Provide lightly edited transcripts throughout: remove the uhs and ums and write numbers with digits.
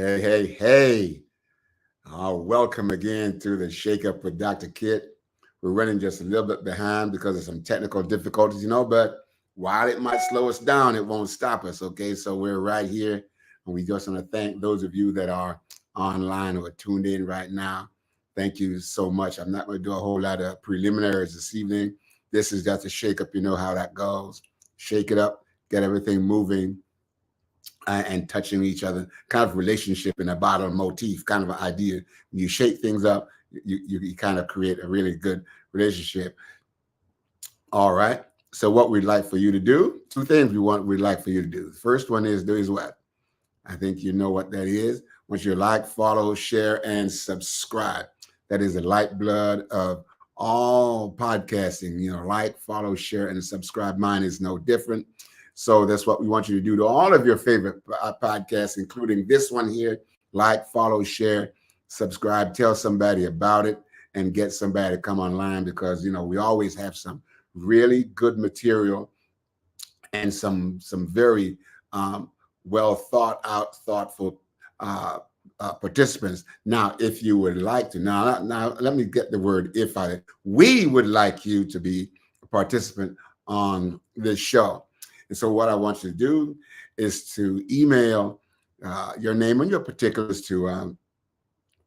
Hey, hey, hey. Welcome again to the Shake Up with Dr. Kit. We're running just a little bit behind because of some technical difficulties, but while it might slow us down, it won't stop us, okay? So we're right here, and we just want to thank those of you that are online or tuned in right now. Thank you so much. I'm not going to do a whole lot of preliminaries this evening. This is just a shake up. You know how that goes. Shake it up, get everything moving and touching each other, kind of relationship in a bottle motif, kind of an idea. When you shake things up, you kind of create a really good relationship. All right. So what we'd like for you to do, two things we'd like for you to do. The first one is what? I think you know what that is. Once you like, follow, share, and subscribe. That is the lifeblood of all podcasting. Like, follow, share, and subscribe. Mine is no different. So that's what we want you to do to all of your favorite podcasts, including this one here. Like, follow, share, subscribe, tell somebody about it, and get somebody to come online because, we always have some really good material and some very well thought out, thoughtful participants. Now, if you would like to, now let me get the word if I, we would like you to be a participant on this show. And so what I want you to do is to email your name and your particulars to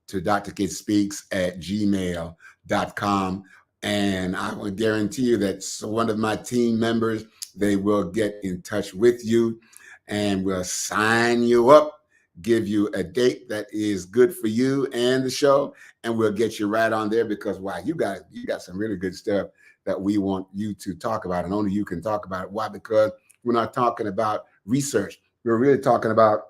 drkidspeaks@gmail.com. And I will guarantee you that one of my team members, they will get in touch with you and will sign you up, give you a date that is good for you and the show, and we'll get you right on there because, wow, you got some really good stuff that we want you to talk about, and only you can talk about it. Why? Because we're not talking about research. We're really talking about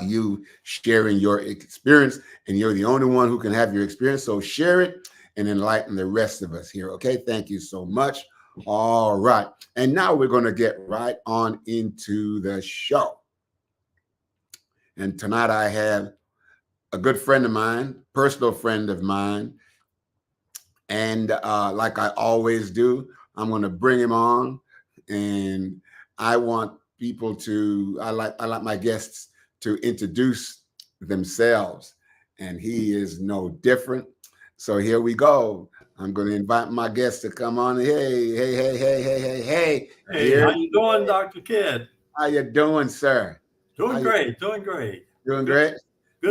you sharing your experience, and you're the only one who can have your experience. So share it and enlighten the rest of us here. Okay. Thank you so much. All right. And now we're going to get right on into the show. And tonight I have a good friend of mine, personal friend of mine. And like I always do, I'm going to bring him on. And I want people to, I like my guests to introduce themselves. And he is no different. So here we go. I'm going to invite my guests to come on. Hey. Hey, how you doing, Dr. Kid? How you doing, sir? Doing great. Doing great? Good Man,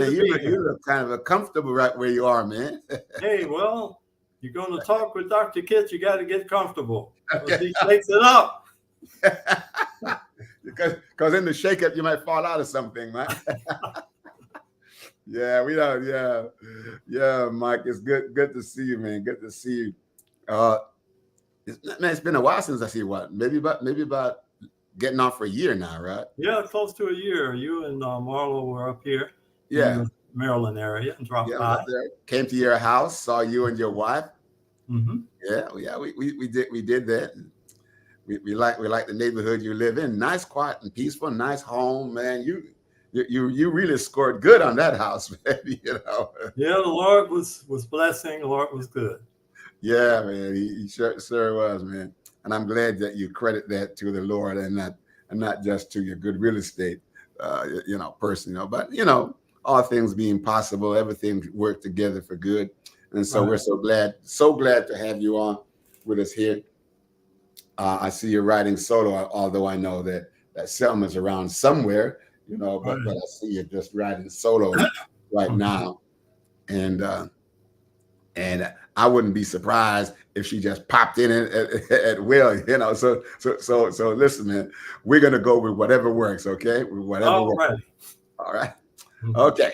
to be here. You look kind of comfortable right where you are, man. Hey, well, you're going to talk with Dr. Kid, you got to get comfortable. He shakes it up. because in the shake-up, you might fall out of something, man. Yeah, we know. Yeah, Mike, it's good to see you, man. Good to see you. It's been a while since I see you. What? Maybe about getting off for a year now, right? Yeah, close to a year. You and Marlo were up here. Yeah. In the Maryland area and dropped by. Came to your house, saw you and your wife. Mm-hmm. Yeah, we did that. We like the neighborhood you live in. Nice, quiet, and peaceful. Nice home, man. You really scored good on that house, man. Yeah, the Lord was blessing. The Lord was good. Yeah, man. He sure was, man. And I'm glad that you credit that to the Lord and not just to your good real estate, person. But all things being possible, everything worked together for good. And so We're so glad to have you on with us here. I see you're riding solo, although I know that Selma's around somewhere, but I see you just riding solo right now. And I wouldn't be surprised if she just popped in at will, So listen, man, we're going to go with whatever works, okay? With whatever works. All right. Mm-hmm. Okay.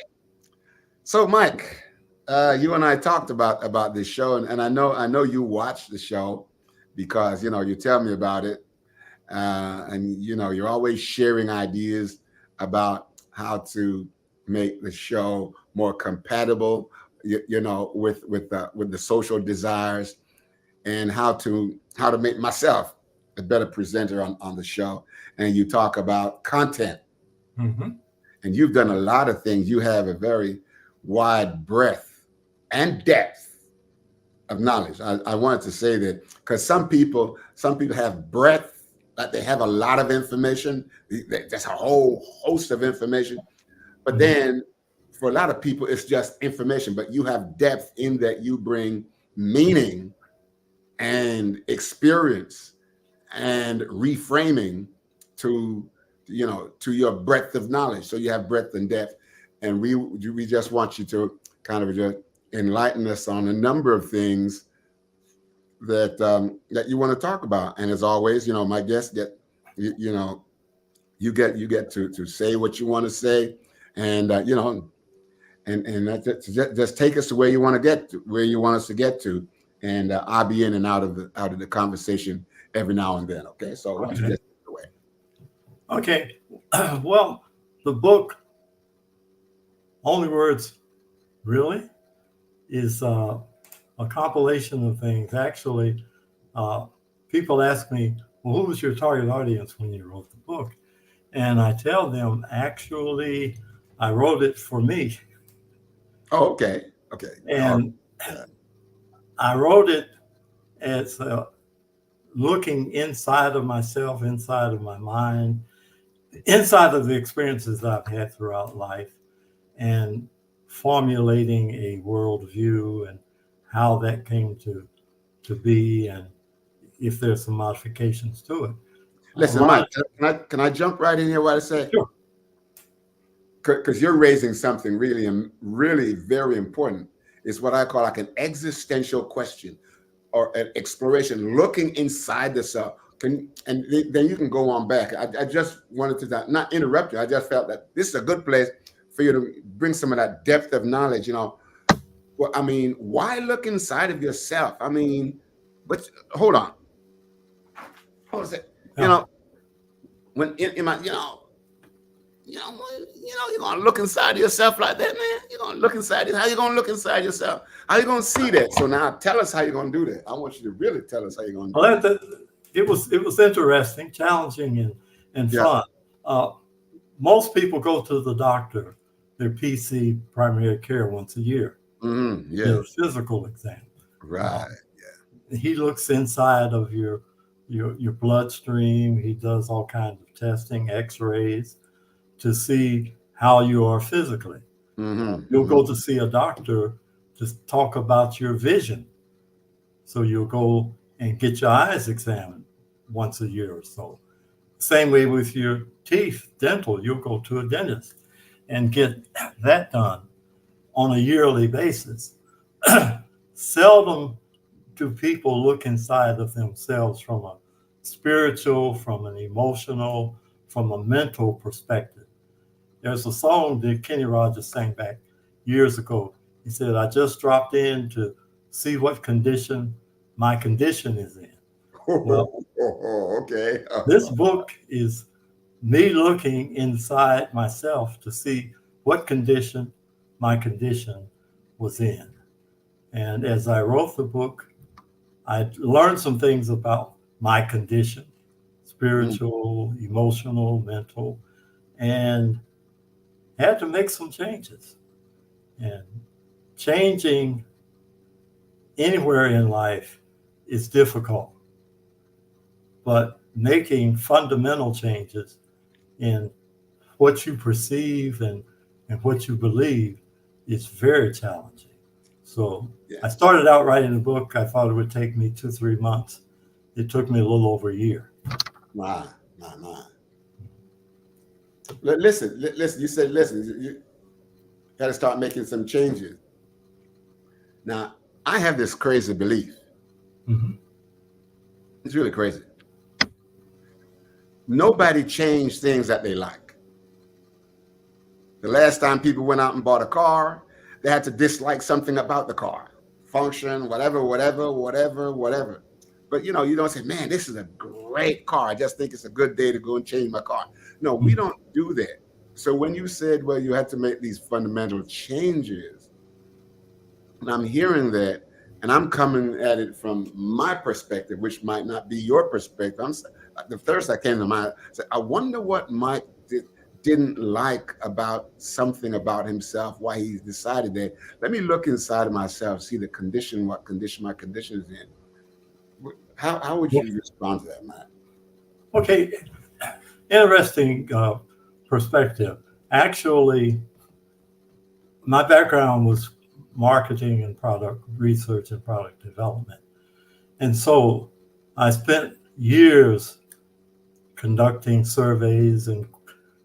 So, Mike, you and I talked about this show, and I know you watched the show because, you tell me about it. And, you're always sharing ideas about how to make the show more compatible, with the social desires, and how to make myself a better presenter on the show. And you talk about content. Mm-hmm. And you've done a lot of things. You have a very wide breadth and depth of knowledge. I wanted to say that because some people have breadth, like they have a lot of information. That's a whole host of information. But then for a lot of people, it's just information, but you have depth in that you bring meaning and experience and reframing to, to your breadth of knowledge. So you have breadth and depth. And we just want you to kind of just enlighten us on a number of things that that you want to talk about. And as always, my guests get, you get to say what you want to say, and and just take us to where you want to get to, where you want us to get to, and I'll be in and out of the conversation every now and then. Okay, so why don't you just take it away? Okay, well, the book, Only Words Really, is a compilation of things. Actually, people ask me, well, who was your target audience when you wrote the book? And I tell them, actually, I wrote it for me. Oh, okay. And I wrote it as looking inside of myself, inside of my mind, inside of the experiences I've had throughout life, and formulating a worldview and how that came to be, and if there's some modifications to it. Listen, Mike, can I jump right in here? What I say? Sure. Because you're raising something really very important. It's what I call like an existential question or an exploration, looking inside the self. And then you can go on back. I just wanted to not interrupt you. I just felt that this is a good place for you to bring some of that depth of knowledge. Well, I mean, why look inside of yourself? I mean, but hold on. Hold on a second. When in my, you're gonna look inside yourself like that, man. You're gonna look inside it. How you gonna look inside yourself? How you gonna see that? So now tell us how you're gonna do that. I want you to really tell us how you're gonna do that. It was interesting, challenging, and fun. Most people go to the doctor, their PC, primary care, once a year. Their physical exam. Right. He looks inside of your bloodstream. He does all kinds of testing, X-rays, to see how you are physically. You'll go to see a doctor to talk about your vision. So you'll go and get your eyes examined once a year or so. Same way with your teeth, dental, you'll go to a dentist and get that done on a yearly basis. Seldom do people look inside of themselves from a spiritual, from an emotional, from a mental perspective. There's a song that Kenny Rogers sang back years ago. He said, I just dropped in to see what condition my condition is in. Well, okay. This book is me looking inside myself to see what condition my condition was in. And as I wrote the book, I learned some things about my condition, spiritual, emotional, mental, and had to make some changes. And changing anywhere in life is difficult, but making fundamental changes in what you perceive and what you believe is very challenging. So I started out writing the book. I thought it would take me 2-3 months. It took me a little over a year. My. Listen. You said, you got to start making some changes. Now, I have this crazy belief. It's really crazy. Nobody changed things that they like. The last time people went out and bought a car, they had to dislike something about the car, function, whatever. But you don't say, man, this is a great car. I just think it's a good day to go and change my car. No, we don't do that. So when you said, well, you had to make these fundamental changes, and I'm hearing that, and I'm coming at it from my perspective, which might not be your perspective. The first that came to mind, I wonder what Mike didn't like about something about himself, why he decided that. Let me look inside of myself, see the condition, what condition my condition is in. How would you respond to that, Matt? Okay, interesting perspective. Actually, my background was marketing and product research and product development. And so I spent years conducting surveys and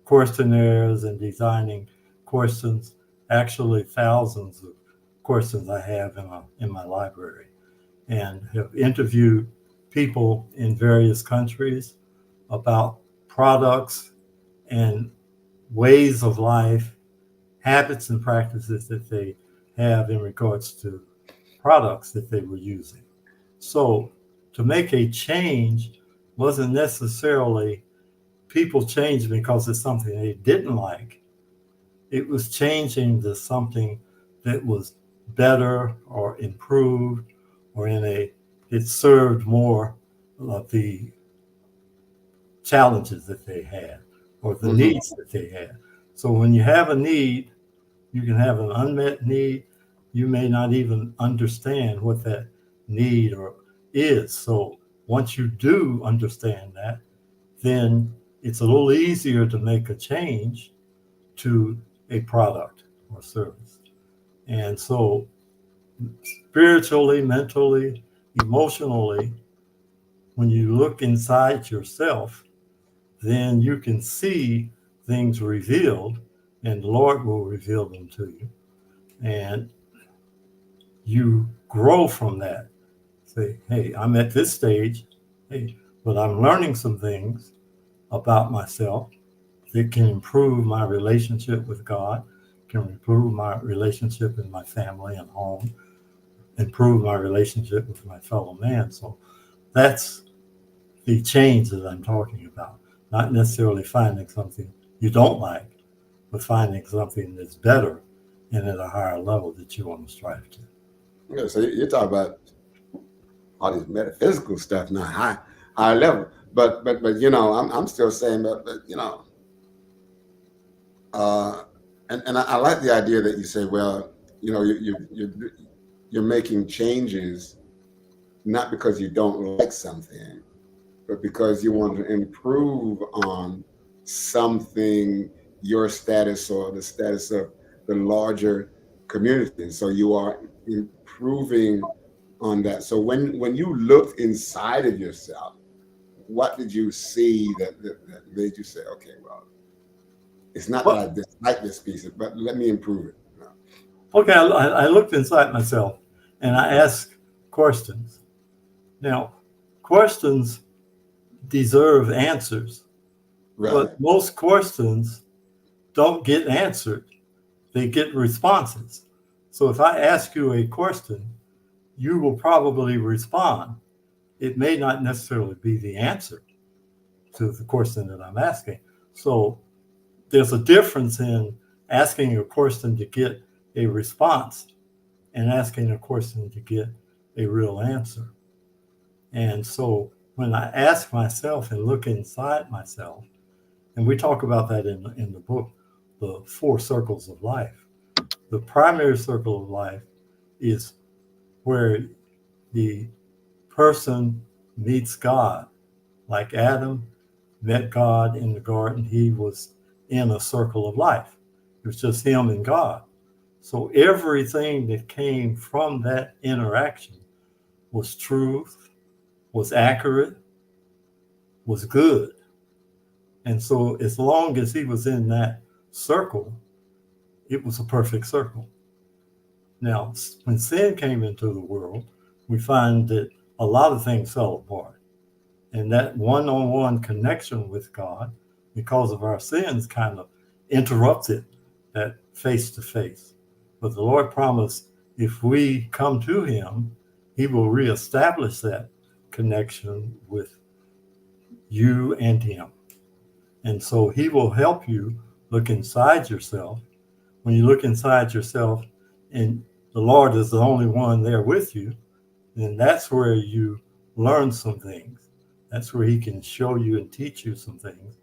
questionnaires and designing questions, actually thousands of questions I have in my library, and have interviewed people in various countries about products and ways of life, habits and practices that they have in regards to products that they were using. So to make a change wasn't necessarily people changed because it's something they didn't like. It was changing to something that was better or improved, or it served more of the challenges that they had or the needs that they had. So when you have a need, you can have an unmet need. You may not even understand what that need is. So once you do understand that, then it's a little easier to make a change to a product or service. And so spiritually, mentally, emotionally, when you look inside yourself, then you can see things revealed, and the Lord will reveal them to you. And you grow from that. Say, hey, I'm at this stage, hey, but I'm learning some things about myself that can improve my relationship with God, can improve my relationship in my family and home, improve my relationship with my fellow man. So that's the change that I'm talking about. Not necessarily finding something you don't like, but finding something that's better and at a higher level that you want to strive to. Yeah, so you're talking about all this metaphysical stuff now, high level. But you know, I'm still saying, but you know, and I like the idea that you say, well, you know, you're making changes not because you don't like something, but because you want to improve on something, your status or the status of the larger community. And so you are improving on that. So when you looked inside of yourself, what did you see that made you say, okay, well, it's not that I dislike this piece, but let me improve it. No. Okay, I looked inside myself and I asked questions. Now, questions deserve answers, Right. but most questions don't get answered. They get responses. So if I ask you a question, you will probably respond. It may not necessarily be the answer to the question that I'm asking. So there's a difference in asking a question to get a response and asking a question to get a real answer. And so when I ask myself and look inside myself, and we talk about that in the book, the 4 circles of life. The primary circle of life is where the person meets God. Like Adam met God in the garden, he was in a circle of life. It was just him and God. So everything that came from that interaction was truth, was accurate, was good. And so as long as he was in that circle, it was a perfect circle. Now, when sin came into the world, we find that a lot of things fell apart. And that one-on-one connection with God, because of our sins, kind of interrupted that face-to-face. But the Lord promised if we come to him, he will reestablish that connection with you and him. And so he will help you look inside yourself. When you look inside yourself and the Lord is the only one there with you, then that's where you learn some things. That's where he can show you and teach you some things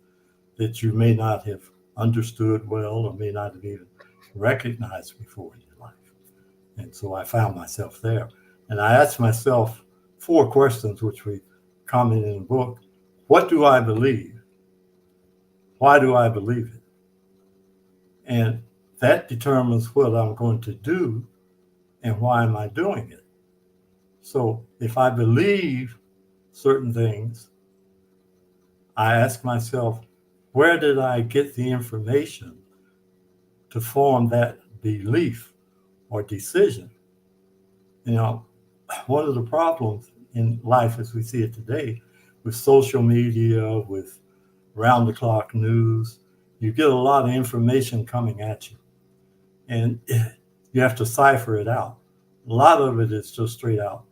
that you may not have understood well or may not have even recognized before in your life. And so I found myself there. And I asked myself 4 questions, which we comment in the book. What do I believe? Why do I believe it? And that determines what I'm going to do and why am I doing it. So if I believe certain things, I ask myself, where did I get the information to form that belief or decision? You know, one of the problems in life as we see it today, with social media, with round the clock news, you get a lot of information coming at you, and you have to cipher it out. A lot of it is just straight out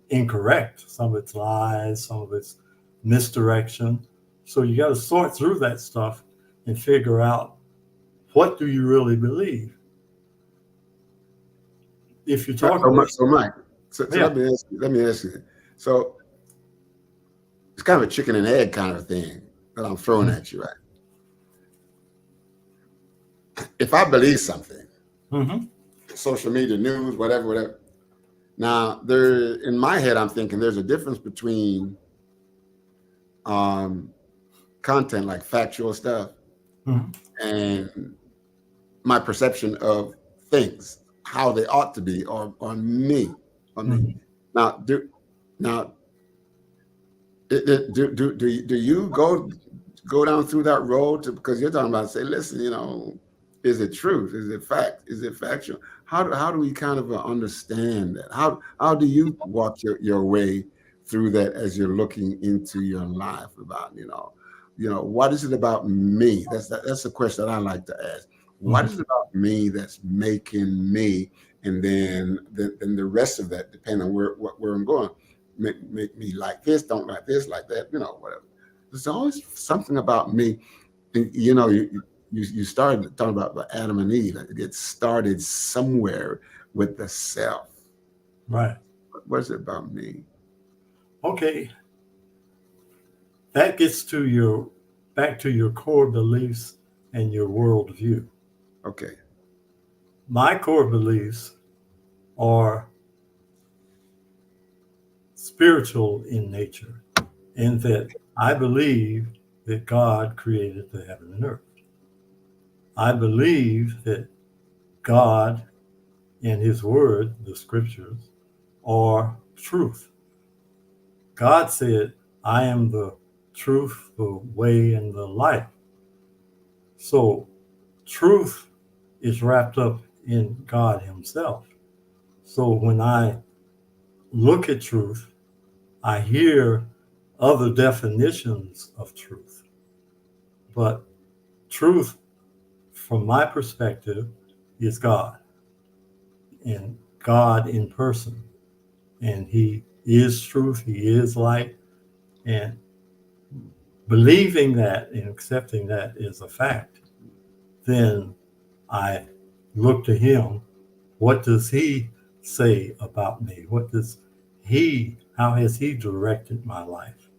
incorrect. Some of it's lies, some of it's misdirection. So you got to sort through that stuff and figure out, what do you really believe? If you talk so Mike, yeah. let me ask you. So it's kind of a chicken and egg kind of thing that I'm throwing at you, right? If I believe something, social media, news, whatever. Now, in my head, I'm thinking there's a difference between content like factual stuff and my perception of things, how they ought to be, or on me. Now, do you go down through that road because you're talking about, say, listen, you know, is it truth? Is it fact? Is it factual? How do we kind of understand that? How do you walk your way through that as you're looking into your life about, you know, what is it about me? That's the question that I like to ask. What is it about me that's making me? And then the rest of that, depending on where I'm going, make me like this, don't like this, like that, you know, whatever. There's always something about me. And, you know, you started talking about Adam and Eve. It gets started somewhere with the self. Right. What is it about me? Okay. That gets to back to your core beliefs and your worldview. Okay. My core beliefs are spiritual in nature, in that I believe that God created the heaven and earth. I believe that God and his word, the scriptures, are truth. God said, I am the truth, the way, and the life. So truth is wrapped up in God himself. So when I look at truth, I hear other definitions of truth. But truth, from my perspective, is God, and God in person. And he is truth, he is light. And believing that and accepting that is a fact, then I look to him. What does he say about me? How has he directed my life?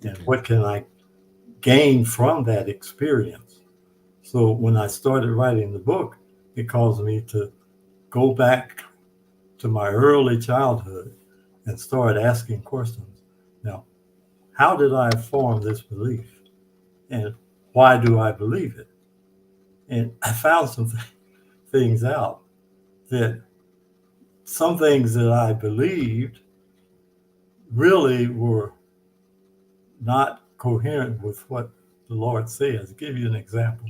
And what can I gain from that experience? So when I started writing the book, it caused me to go back to my early childhood and start asking questions. Now, how did I form this belief? And why do I believe it? And I found some things out, that some things that I believed really were not coherent with what the Lord says. I'll give you an example.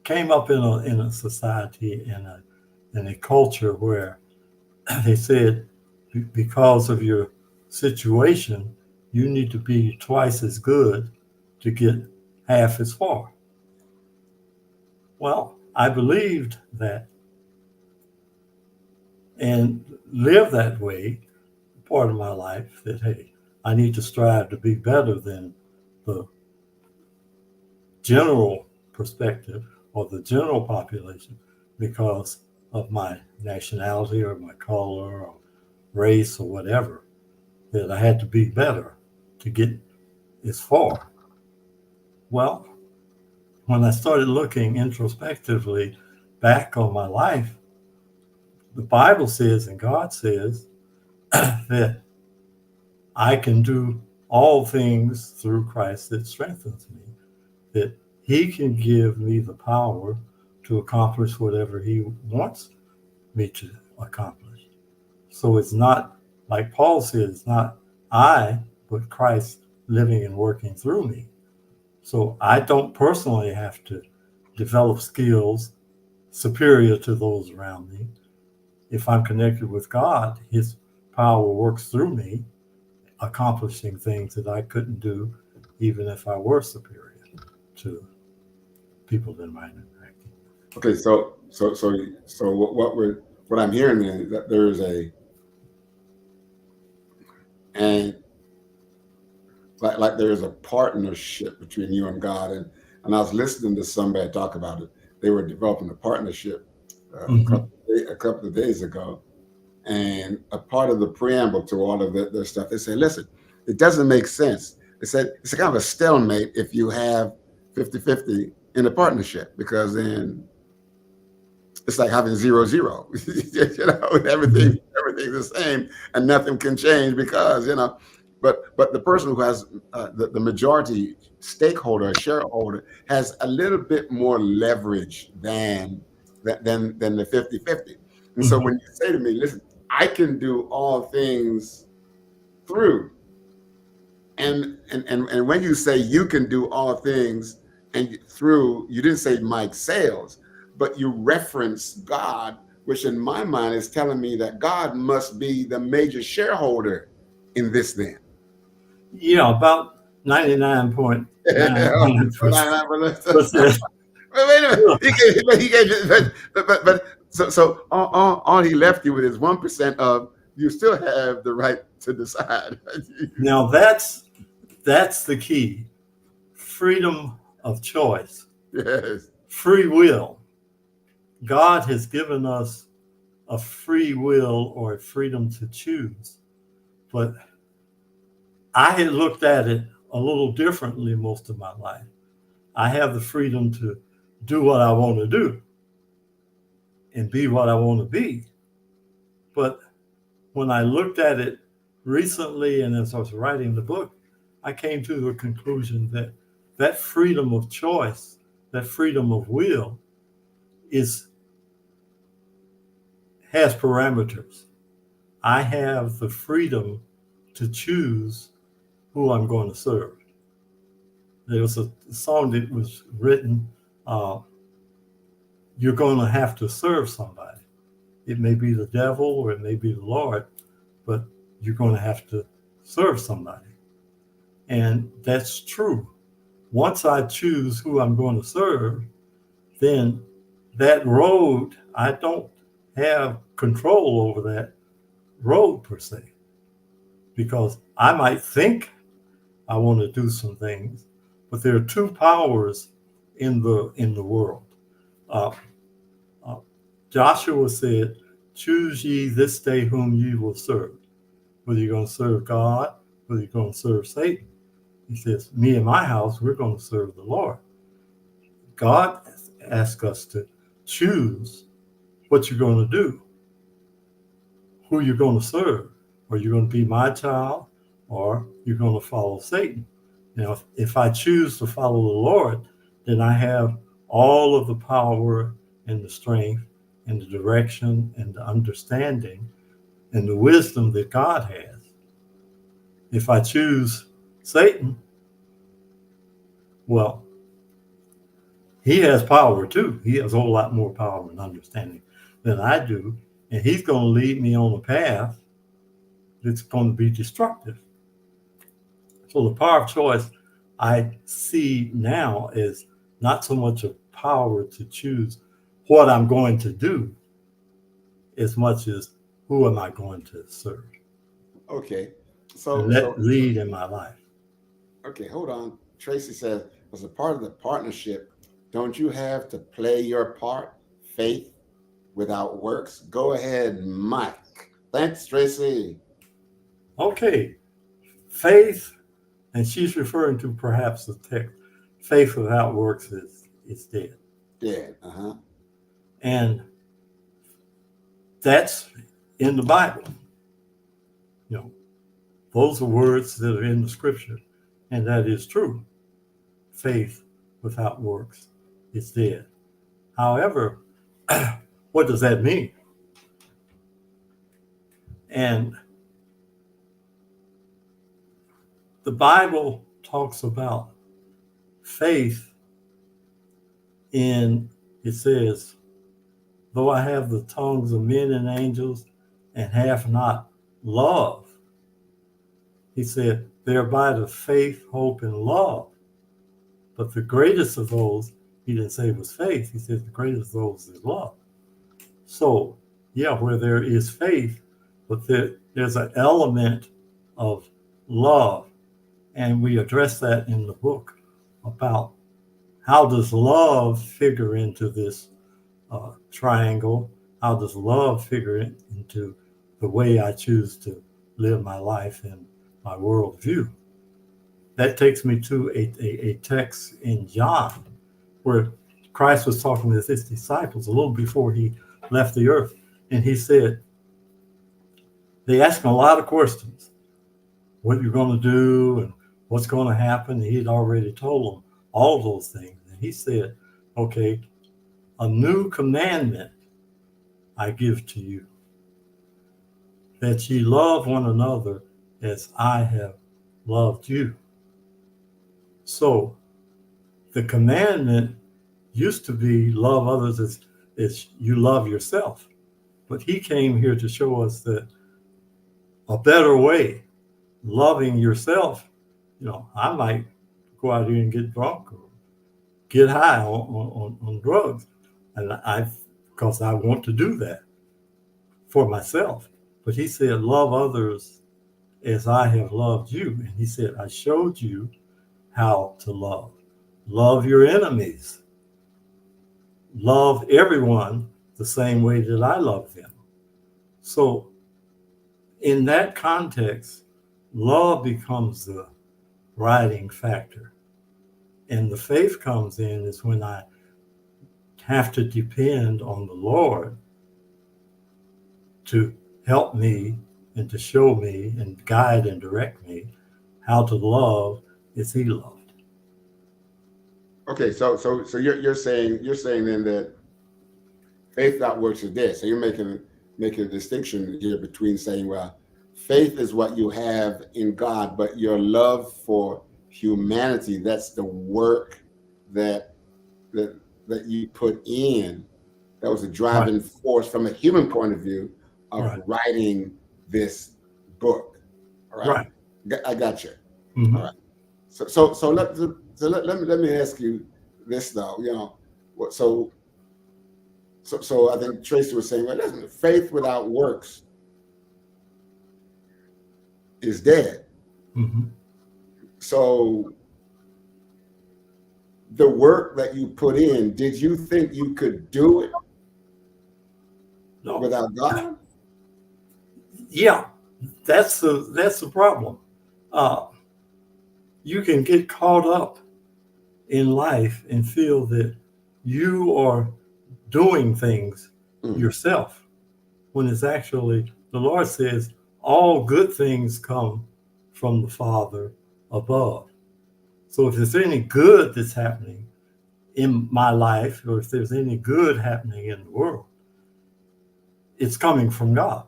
Came up in a society, in a culture where they said, because of your situation, you need to be twice as good to get half as far. Well, I believed that and lived that way part of my life, that, hey, I need to strive to be better than the general perspective or the general population because of my nationality or my color or race or whatever, that I had to be better to get as far. Well, when I started looking introspectively back on my life, the Bible says and God says that I can do all things through Christ that strengthens me, that he can give me the power to accomplish whatever he wants me to accomplish. So it's not, like Paul said, it's not I, but Christ living and working through me. So I don't personally have to develop skills superior to those around me. If I'm connected with God, his power works through me, accomplishing things that I couldn't do even if I were superior to people that might interact. Okay, so what I'm hearing is that there is like there is a partnership between you and God, and I was listening to somebody talk about it. They were developing a partnership a couple of days ago, and a part of the preamble to all of their stuff, they say, listen, it doesn't make sense. They said it's a kind of a stalemate if you have 50-50 in a partnership, because then it's like having 0-0. You know, everything's the same and nothing can change, because, you know, but the person who has the majority stakeholder, shareholder, has a little bit more leverage than the 50-50. And so when you say to me, listen, I can do all things through, and when you say you can do all things and through, you didn't say Mike Sales, but you reference God, which in my mind is telling me that God must be the major shareholder in this then. Yeah, about 99.9%. Wait a minute. He gave but so all he left you with is 1% of, you still have the right to decide. Now that's the key. Freedom of choice. Yes. Free will. God has given us a free will, or a freedom to choose. But I had looked at it a little differently most of my life. I have the freedom to do what I want to do and be what I want to be. But when I looked at it recently, and as I was writing the book, I came to the conclusion that that freedom of choice, that freedom of will, has parameters. I have the freedom to choose who I'm going to serve. There was a song that was written, you're going to have to serve somebody. It may be the devil or it may be the Lord, but you're going to have to serve somebody. And that's true. Once I choose who I'm going to serve, then that road, I don't have control over that road per se, because I might think I want to do some things, but there are two powers in the world. Joshua said, choose ye this day whom ye will serve, whether you're going to serve God, whether you're going to serve Satan. He says, me and my house, we're going to serve the Lord. God asks us to choose what you're going to do, who you're going to serve. Are you going to be my child, or you're going to follow Satan? Now, if I choose to follow the Lord, then I have all of the power and the strength and the direction and the understanding and the wisdom that God has. If I choose Satan, well, he has power too. He has a whole lot more power and understanding than I do. And he's going to lead me on a path that's going to be destructive. So the power of choice I see now is not so much a power to choose what I'm going to do, as much as who am I going to serve. Okay. Lead in my life. Okay, hold on. Tracy says, as a part of the partnership, don't you have to play your part, faith without works? Go ahead, Mike. Thanks, Tracy. Okay. Faith, and she's referring to perhaps the text, faith without works is dead. Dead, And that's in the Bible. You know, those are words that are in the scripture, and that is true. Faith without works is dead. However, what does that mean? And the Bible talks about faith it says, though I have the tongues of men and angels and have not love, he said, thereby the faith, hope, and love. But the greatest of those, he didn't say was faith. He said the greatest of those is love. So, yeah, where there is faith, but there's an element of love. And we address that in the book about how does love figure into this triangle? How does love figure into the way I choose to live my life and my worldview? That takes me to a text in John where Christ was talking with his disciples a little before he left the earth. And he said, they asked him a lot of questions. What you're going to do and what's going to happen. He had already told them all those things. And he said, okay, a new commandment I give to you, that ye love one another as I have loved you. So the commandment used to be love others as you love yourself. But he came here to show us that a better way, loving yourself, I might go out here and get drunk or get high on drugs. And because I want to do that for myself. But he said, love others as I have loved you. And he said, I showed you how to love. Love your enemies. Love everyone the same way that I love them. So in that context, love becomes the guiding factor. And the faith comes in is when I have to depend on the Lord to help me and to show me and guide and direct me how to love as he loved. Okay, so you're saying then that faith without works is dead. So you're making a distinction here between saying, well, faith is what you have in God, but your love for humanity, that's the work that you put in. That was a driving force from a human point of view of writing this book. All right. I got you. Mm-hmm. All right. So let me ask you this though. So I think Tracy was saying, well, listen, faith without works is dead. Mm-hmm. So the work that you put in, did you think you could do it without God? Yeah, that's the problem. You can get caught up in life and feel that you are doing things yourself, when it's actually, the Lord says, all good things come from the Father above. So if there's any good that's happening in my life, or if there's any good happening in the world, it's coming from God,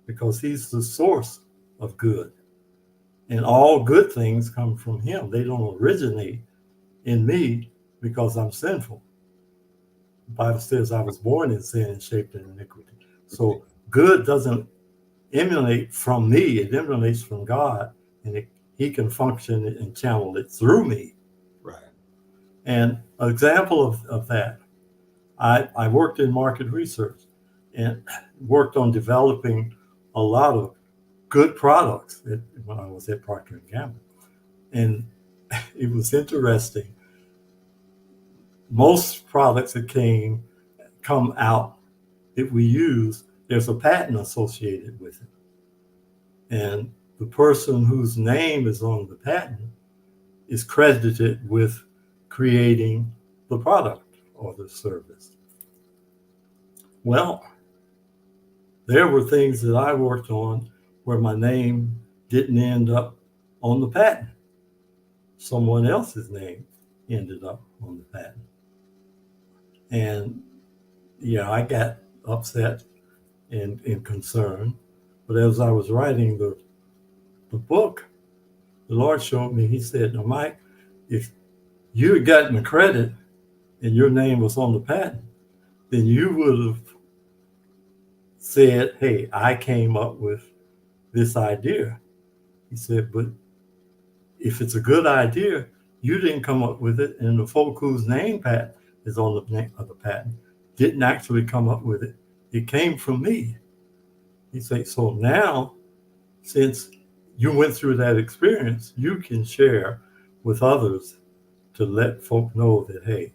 because he's the source of good. And all good things come from him. They don't originate in me because I'm sinful. The Bible says I was born in sin and shaped in iniquity. So good doesn't emanate from me. It emanates from God, and he can function and channel it through me. Right. And an example of that, I worked in market research and worked on developing a lot of good products when I was at Procter & Gamble. And it was interesting. Most products that come out that we use, there's a patent associated with it. And the person whose name is on the patent is credited with creating the product or the service. Well, there were things that I worked on where my name didn't end up on the patent. Someone else's name ended up on the patent. And yeah, I got upset and concerned. But as I was writing the book, the Lord showed me, he said, now, Mike, if you had gotten the credit and your name was on the patent, then you would have said, hey, I came up with this idea. He said, but if it's a good idea, you didn't come up with it, and the folk whose name patent is on the name of the patent didn't actually come up with it. It came from me. He said, so now, since you went through that experience, you can share with others to let folk know that, hey,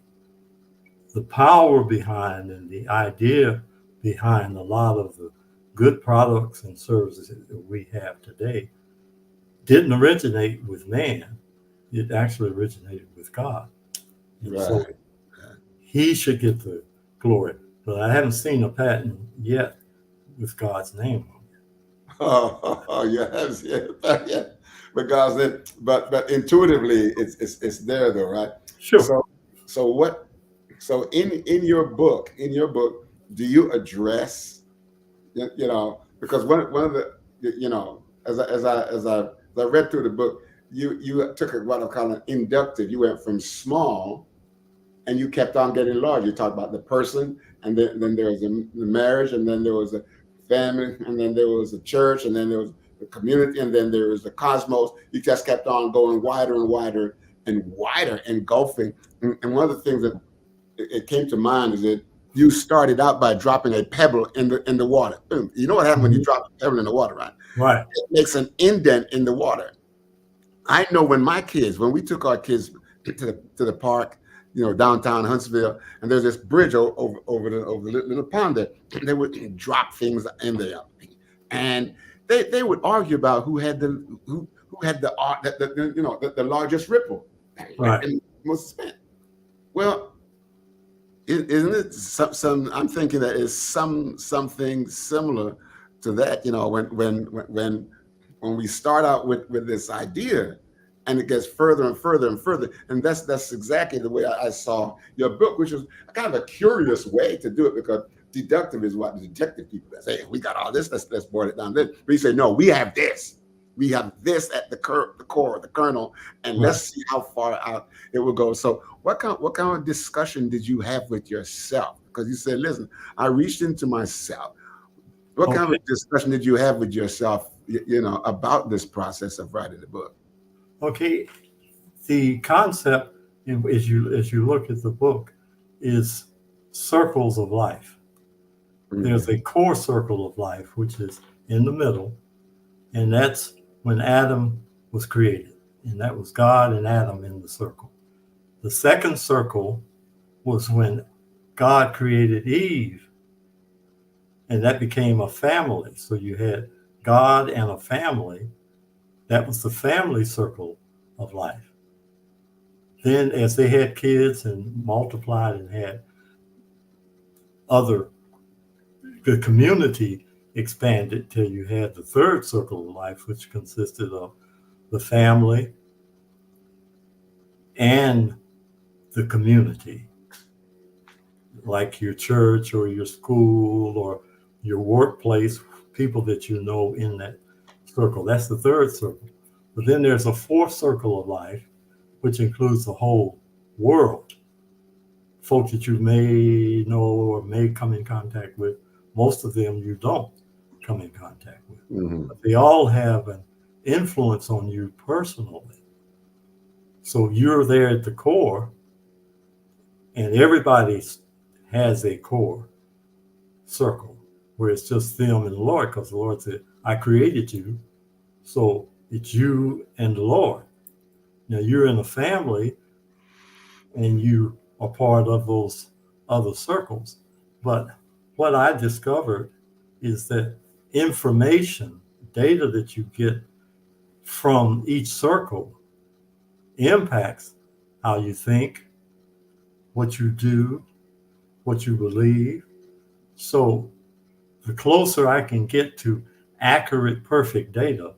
the power behind and the idea behind a lot of the good products and services that we have today didn't originate with man. It actually originated with God. And Right. so he should get the glory. But I haven't seen a patent yet with God's name on it. Oh, yes, yeah. But intuitively, it's there though, right? Sure. So in your book, do you address, because one of the, as I read through the book, you took what I call an inductive. You went from small, and you kept on getting large. You talked about the person, and then there was the marriage, and then there was a family, and then there was a church, and then there was the community, and then there was the cosmos. You just kept on going wider and wider and wider, engulfing. And one of the things that it came to mind is that you started out by dropping a pebble in the water. You know what happens when you drop a pebble in the water, right? Right. It makes an indent in the water. I know when we took our kids to the park, downtown Huntsville, and there's this bridge over the little pond there. They would drop things in there, and they would argue about who had the largest ripple, Right. and most spent. Well, isn't it some? I'm thinking that is something similar to that. When we start out with this idea, and it gets further and further and further, and that's exactly the way I saw your book, which was kind of a curious way to do it, because deductive is what the detective people say. Hey, we got all this, let's boil it down. Then we say, no, we have this at the core, the kernel, and Right. let's see how far out it will go. So what kind of discussion did you have with yourself? Because you said, listen, I reached into myself. What kind of discussion did you have with yourself, about this process of writing the book? Okay, the concept, as you look at the book, is circles of life. Mm-hmm. There's a core circle of life, which is in the middle, and that's when Adam was created, and that was God and Adam in the circle. The second circle was when God created Eve, and that became a family. So you had God and a family. That was the family circle of life. Then as they had kids and multiplied and had the community expanded till you had the third circle of life, which consisted of the family and the community, like your church or your school or your workplace, people that you know in that circle. That's the third circle. But then there's a fourth circle of life, which includes the whole world. Folks that you may know or may come in contact with, most of them you don't come in contact with. Mm-hmm. But they all have an influence on you personally. So you're there at the core, and everybody has a core circle where it's just them and the Lord, because the Lord said, I created you. So it's you and the Lord. Now you're in a family and you are part of those other circles. But what I discovered is that information, data that you get from each circle impacts how you think, what you do, what you believe. So the closer I can get to accurate, perfect data,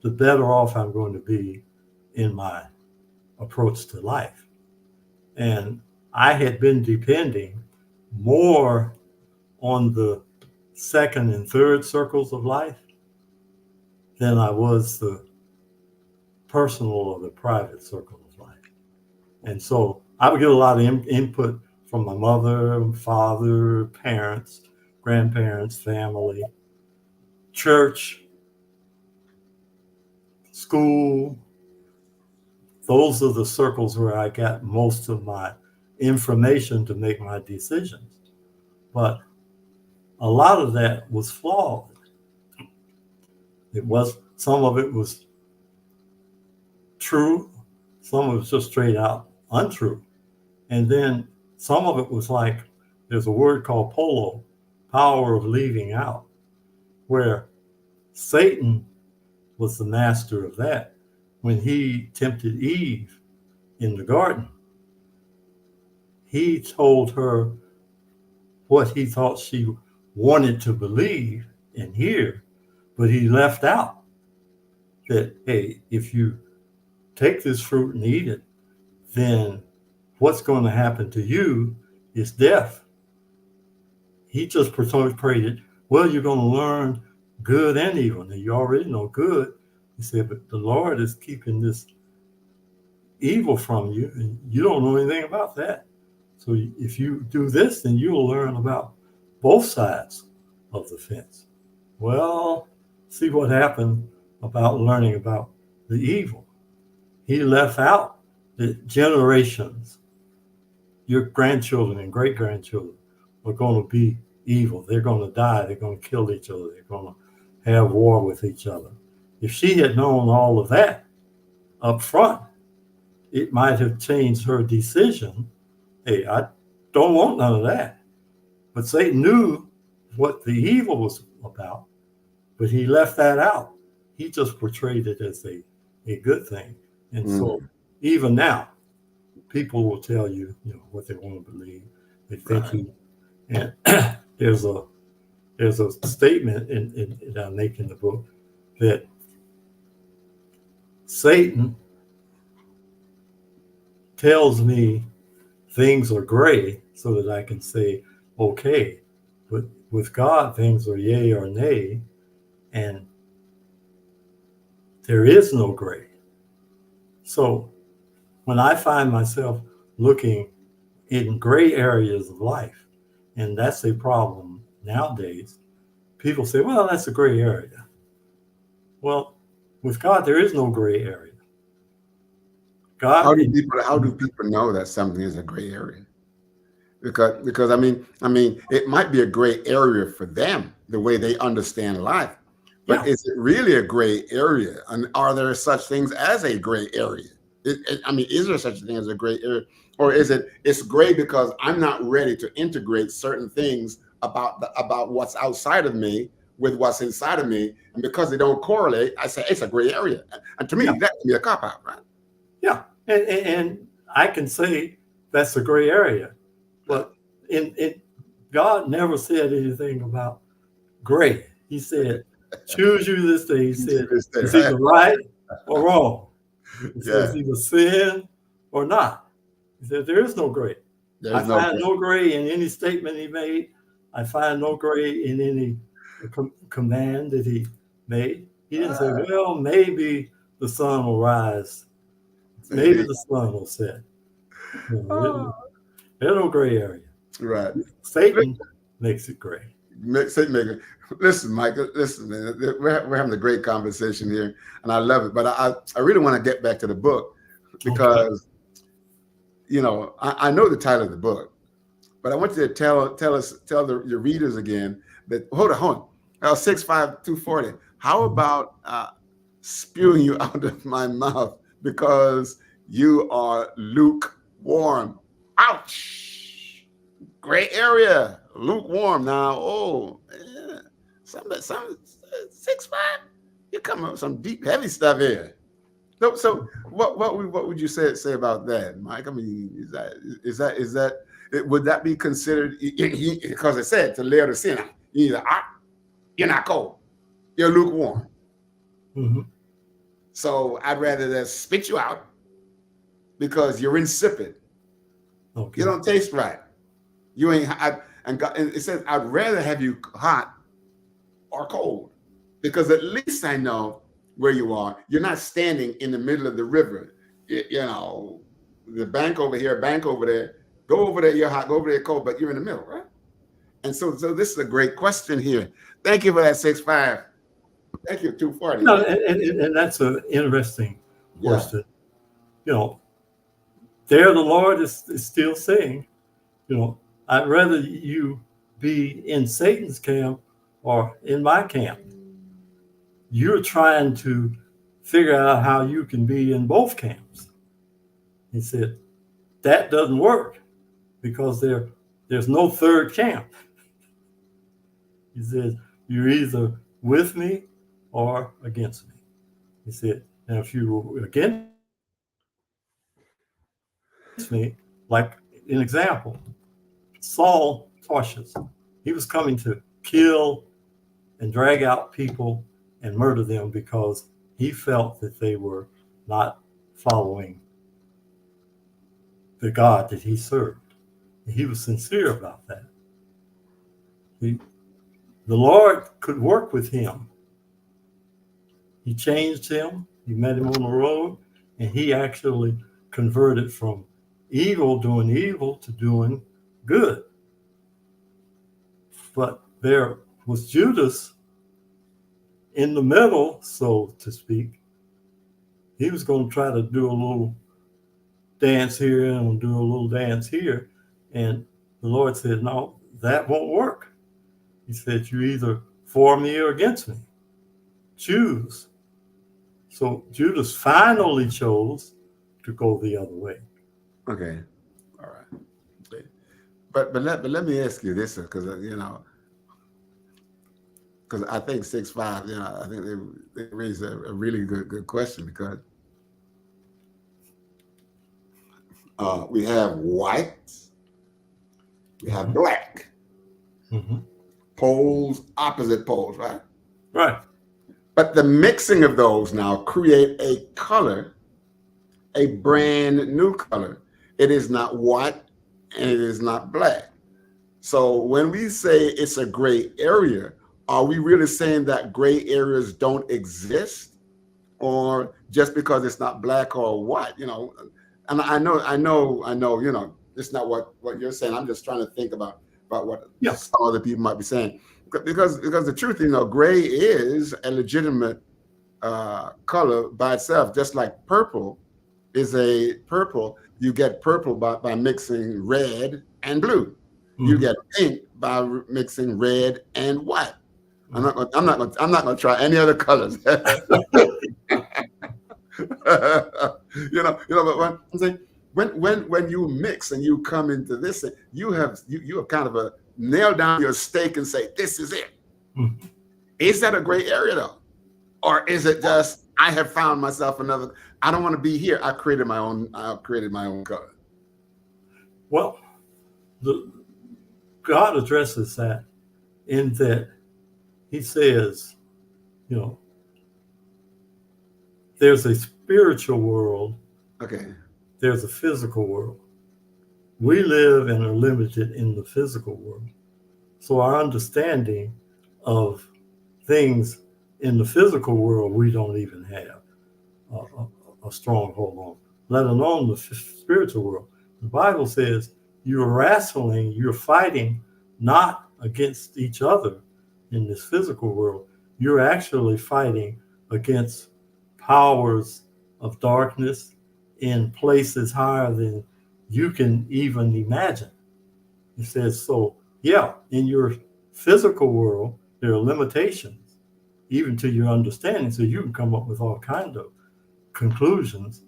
the better off I'm going to be in my approach to life. And I had been depending more on the second and third circles of life than I was the personal or the private circle of life. And so I would get a lot of input from my mother, father, parents, grandparents, family, church, school. Those are the circles where I got most of my information to make my decisions. But a lot of that was flawed. Some of it was true, some of it was just straight out untrue. And then some of it was like, there's a word called polo, power of leaving out, where Satan was the master of that. When he tempted Eve in the garden, he told her what he thought she wanted to believe and hear, but he left out that, hey, if you take this fruit and eat it, then what's going to happen to you is death. He just portrayed, well, you're going to learn good and evil. Now, you already know good. He said, but the Lord is keeping this evil from you, and you don't know anything about that. So if you do this, then you'll learn about both sides of the fence. Well, see what happened about learning about the evil. He left out the generations, your grandchildren and great-grandchildren are going to be evil. They're going to die. They're going to kill each other. They're going to have war with each other. If she had known all of that up front, it might have changed her decision. Hey, I don't want none of that. But Satan knew what the evil was about, but he left that out. He just portrayed it as a good thing. And so even now, people will tell you, what they want to believe. They think and there's a statement that I make in the book that Satan tells me things are gray so that I can say, okay, but with God, things are yay or nay, and there is no gray. So when I find myself looking in gray areas of life, and that's a problem nowadays, people say, well, that's a gray area. Well, with God, there is no gray area. God. How do people know that something is a gray area? Because I mean, it might be a gray area for them, the way they understand life. But is it really a gray area? And are there such things as a gray area? Is there such a thing as a gray area? Or is it's gray because I'm not ready to integrate certain things about what's outside of me with what's inside of me, and because they don't correlate, I say it's a gray area. And to me, that can be a cop-out, right? Yeah, and I can say that's a gray area, but God never said anything about gray. He said, choose you this day. He said, it's either right or wrong. He says either sin or not. He said, there is no gray. I find no gray in any statement he made. I find no gray in any command that he made. He didn't say, well, maybe the sun will rise. Maybe the sun will set. There's no gray area. Right. Satan makes it gray. Listen, Mike, listen, man, we're having a great conversation here, and I love it. But I really want to get back to the book because, I know the title of the book, but I want you to tell your readers again that, hold on, 65240. How about spewing you out of my mouth because you are lukewarm? Ouch! Gray area, lukewarm. Now, some 6'5", you come up with some deep, heavy stuff here. So what would you say about that, Mike? I mean, is that would that be considered? Because it said to layer the sin out. You're not cold, you're lukewarm. Mm-hmm. So I'd rather just spit you out because you're insipid. Okay. You don't taste right. You ain't. And it says, I'd rather have you hot or cold, because at least I know where you are. You're not standing in the middle of the river. You know, the bank over here, bank over there. Go over there, you're hot. Go over there, cold. But you're in the middle, right? And so this is a great question here. Thank you for that 6'5". Thank you, 240. No, and that's an interesting question. You know, there the Lord is still saying, you know, I'd rather you be in Satan's camp or in my camp. You're trying to figure out how you can be in both camps. He said, that doesn't work because there's no third camp. He said, you're either with me or against me. He said, now if you were against me, like an example, Saul Tarsus, he was coming to kill and drag out people and murder them because he felt that they were not following the God that he served. And he was sincere about that. The Lord could work with him. He changed him. He met him on the road, and he actually converted from doing evil to doing good. But there was Judas in the middle, so to speak. He was going to try to do a little dance here and do a little dance here. And the Lord said, no, that won't work. He said, you're either for me or against me. Choose. So Judas finally chose to go the other way. Okay. All right. But let me ask you this, because because I think 6'5", I think they raise a really good question, because we have white, we have black, poles, opposite poles, right? Right. But the mixing of those now create a color, a brand new color. It is not white and it is not black. So when we say it's a gray area, are we really saying that gray areas don't exist, or just because it's not black or white? And I know, it's not what you're saying. I'm just trying to think about what some other people might be saying, because the truth, gray is a legitimate color by itself, just like purple is a purple. You get purple by mixing red and blue. You get pink by mixing red and white. I'm not going to try any other colors. But when you mix and you come into this, you have kind of nail down your stake and say, this is it. Is that a gray area though? Or is it just, I have found myself another, I don't want to be here. I created my own color. Well, God addresses that in that he says, there's a spiritual world. Okay. There's a physical world. We live and are limited in the physical world. So our understanding of things in the physical world, we don't even have a strong hold on, let alone the spiritual world. The Bible says you're wrestling, you're fighting not against each other in this physical world. You're actually fighting against powers of darkness in places higher than you can even imagine. It says, so yeah, in your physical world, there are limitations, even to your understanding. So you can come up with all kinds of conclusions.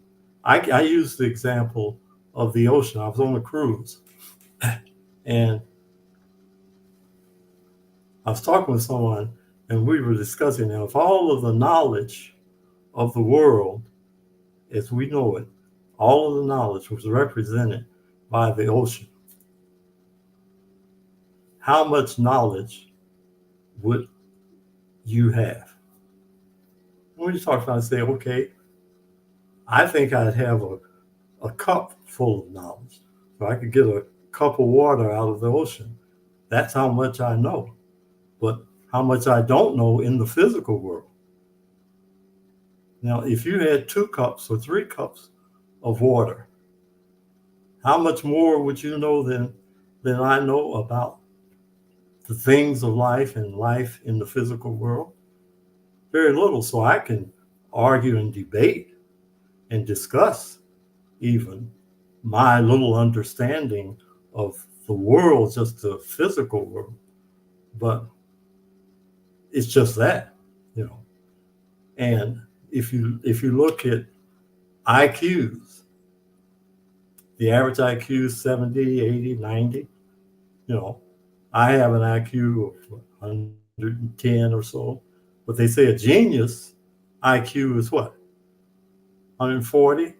I use the example of the ocean. I was on a cruise and I was talking with someone and we were discussing, if all of the knowledge of the world as we know it, all of the knowledge was represented by the ocean, how much knowledge would you have? When you talk about it, say, okay, I think I'd have a cup full of knowledge. So I could get a cup of water out of the ocean. That's how much I know. But how much I don't know in the physical world. Now, if you had 2 cups or 3 cups of water, how much more would you know than I know about the things of life and life in the physical world? Very little. So I can argue and debate and discuss even my little understanding of the world, just the physical world. But it's just that, you know. And if you look at IQs, the average IQ is 70, 80, 90. You know, I have an IQ of 110 or so, but they say a genius IQ is what? 140,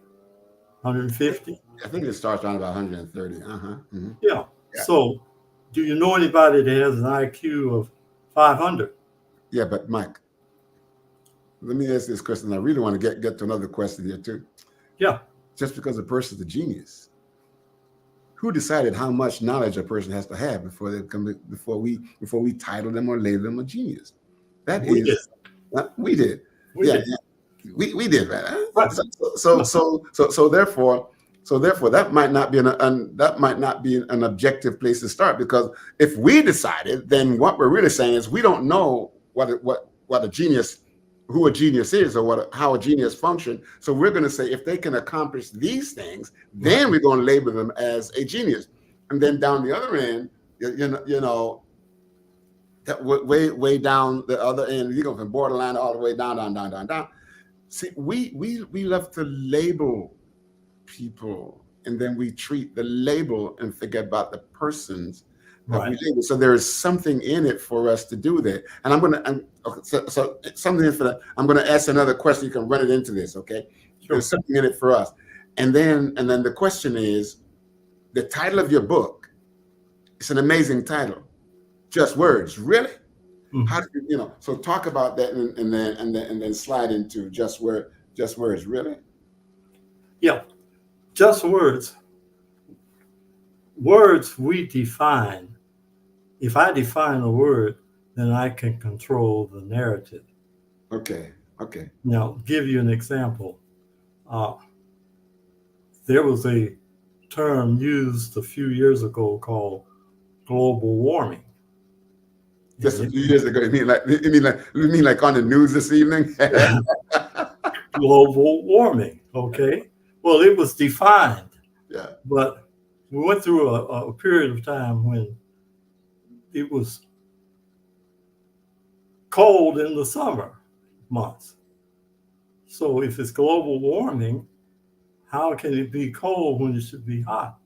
150? I think it starts around about 130. Mm-hmm. Yeah. So do you know anybody that has an IQ of 500? Yeah, but Mike, let me ask this question. I really want to get to another question here too. Yeah. Just because a person's a genius, who decided how much knowledge a person has to have before we title them or label them a genius? We did. We did. We did, right? Right. So therefore that might not be an objective place to start, because if we decided, then what we're really saying is we don't know what a genius, who a genius is, or how a genius functions. So we're going to say if they can accomplish these things, then we're going to label them as a genius. And then down the other end, you know, that way down the other end, you go from borderline all the way down. See, we love to label people, and then we treat the label and forget about the persons that we label. So there is something in it for us to do that. And so something for that. I'm going to ask another question. You can run it into this, okay? Sure. There's something in it for us. And then the question is, the title of your book. It's an amazing title. Just Words, really? Mm-hmm. How do you know? So talk about that, and then slide into Just Words, really? Yeah, just words. Words we define. If I define a word, then I can control the narrative. Okay. Now, give you an example. There was a term used a few years ago called global warming. Just a few years ago. You mean like on the news this evening? Global warming. Okay. Well, it was defined. Yeah. But we went through a period of time when it was cold in the summer months. So if it's global warming, how can it be cold when it should be hot?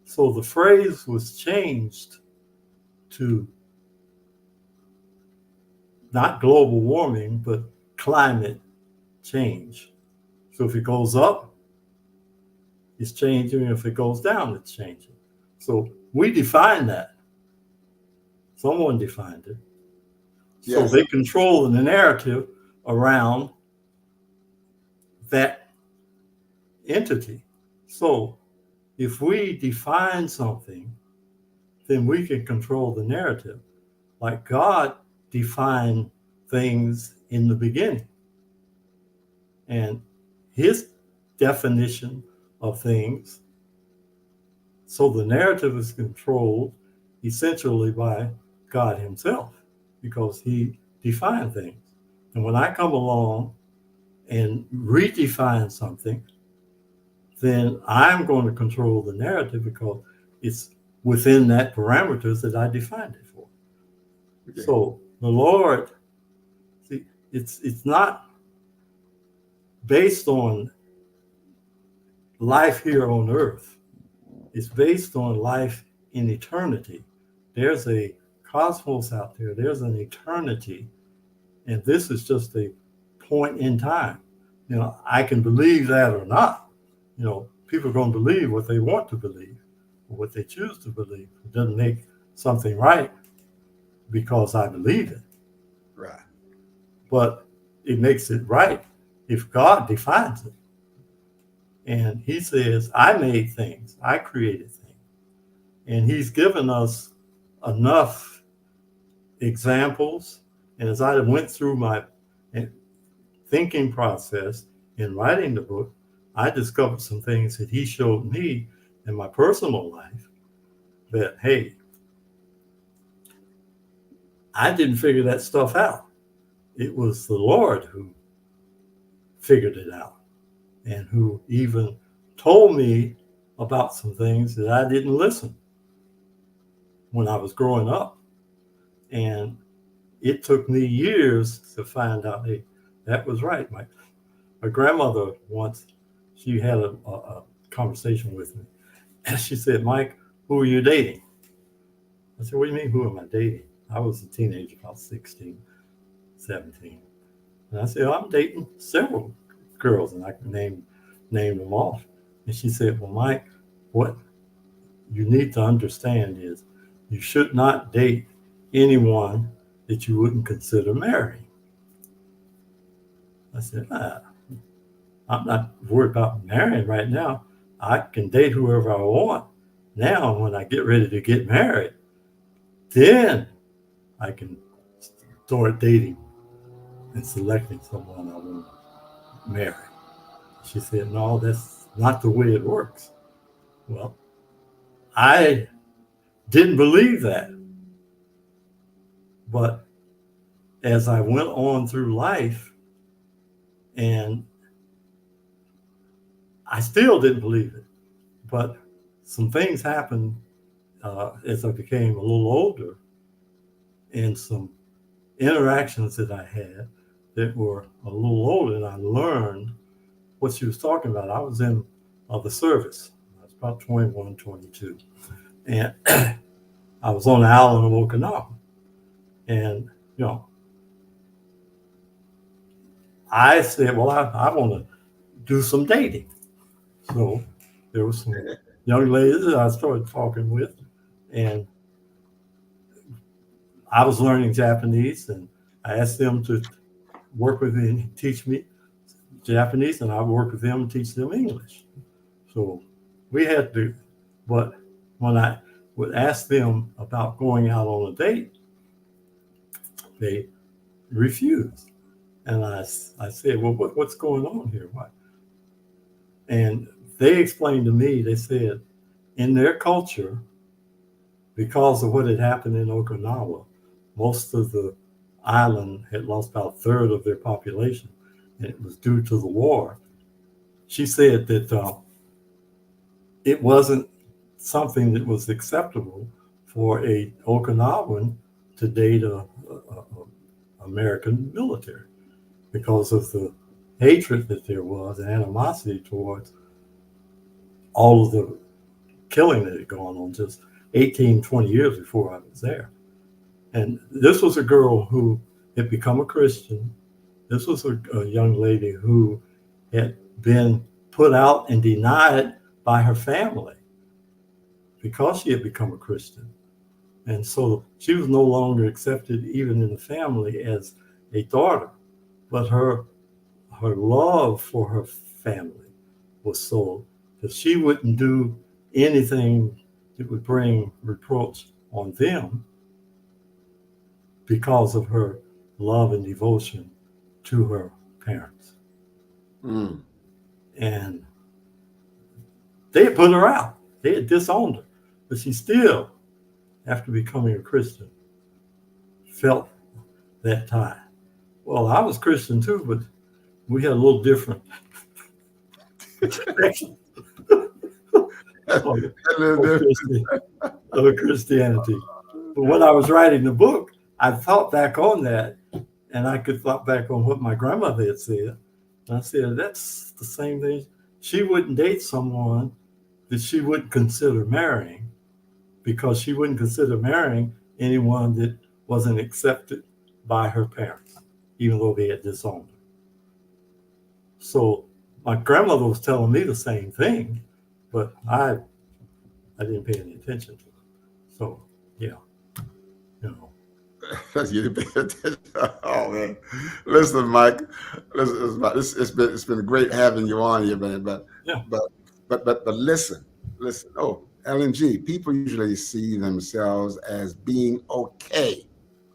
So the phrase was changed to not global warming, but climate change. So if it goes up, it's changing. If it goes down, it's changing. So we define that. Someone defined it. So they control the narrative around that entity. So if we define something, then we can control the narrative. Like God defined things in the beginning. And his definition of things, so the narrative is controlled essentially by God himself, because he defined things. And when I come along and redefine something, then I'm going to control the narrative because it's within that parameters that I defined it for. Okay. So the Lord, see, it's not based on life here on earth. It's based on life in eternity. There's a cosmos out there. There's an eternity. And this is just a point in time. You know, I can believe that or not. You know, people are going to believe what they want to believe or what they choose to believe. It doesn't make something right because I believe it. Right. But it makes it right if God defines it. And he says, I made things, I created things. And he's given us enough examples. And as I went through my thinking process in writing the book, I discovered some things that he showed me in my personal life that, hey, I didn't figure that stuff out. It was the Lord who figured it out and who even told me about some things that I didn't listen when I was growing up. And it took me years to find out, hey, that was right. My grandmother once, she had a conversation with me. And she said, Mike, who are you dating? I said, what do you mean, who am I dating? I was a teenager, about 16, 17. And I said, I'm dating several girls, and I can name them off. And she said, well, Mike, what you need to understand is you should not date anyone that you wouldn't consider marrying. I said, I'm not worried about marrying right now. I can date whoever I want. Now, when I get ready to get married, then I can start dating and selecting someone I want to marry. She said, no, that's not the way it works. Well, I didn't believe that. But as I went on through life, and I still didn't believe it, but some things happened as I became a little older, and some interactions that I had that were a little older, and I learned what she was talking about. I was in the service. I was about 21, 22. And I was on the island of Okinawa. And, I said, well, I want to do some dating. So there was some young ladies that I started talking with, and I was learning Japanese, and I asked them to work with me and teach me Japanese, and I would work with them and teach them English. So we had to, but when I would ask them about going out on a date, they refused. And I said, well, what's going on here? What? And they explained to me, they said, in their culture, because of what had happened in Okinawa, most of the island had lost about a third of their population, and it was due to the war. She said that it wasn't something that was acceptable for a Okinawan to date a American military because of the hatred that there was and animosity towards all of the killing that had gone on just 18, 20 years before I was there. And this was a girl who had become a Christian. This was a young lady who had been put out and denied by her family because she had become a Christian. And so she was no longer accepted even in the family as a daughter, but her love for her family was so that she wouldn't do anything that would bring reproach on them because of her love and devotion to her parents. Mm. And they had put her out. They had disowned her. But she still, after becoming a Christian, felt that tie. Well, I was Christian too, but we had a little different perspective of Christianity. But when I was writing the book, I thought back on that, and I could thought back on what my grandmother had said. And I said, that's the same thing. She wouldn't date someone that she wouldn't consider marrying, because she wouldn't consider marrying anyone that wasn't accepted by her parents, even though they had disowned her. So my grandmother was telling me the same thing, but I didn't pay any attention to it. So, yeah, You pay attention. Oh man, listen, Mike. Listen, it's been great having you on here, man. Yeah. But but listen. Oh, LNG. People usually see themselves as being okay.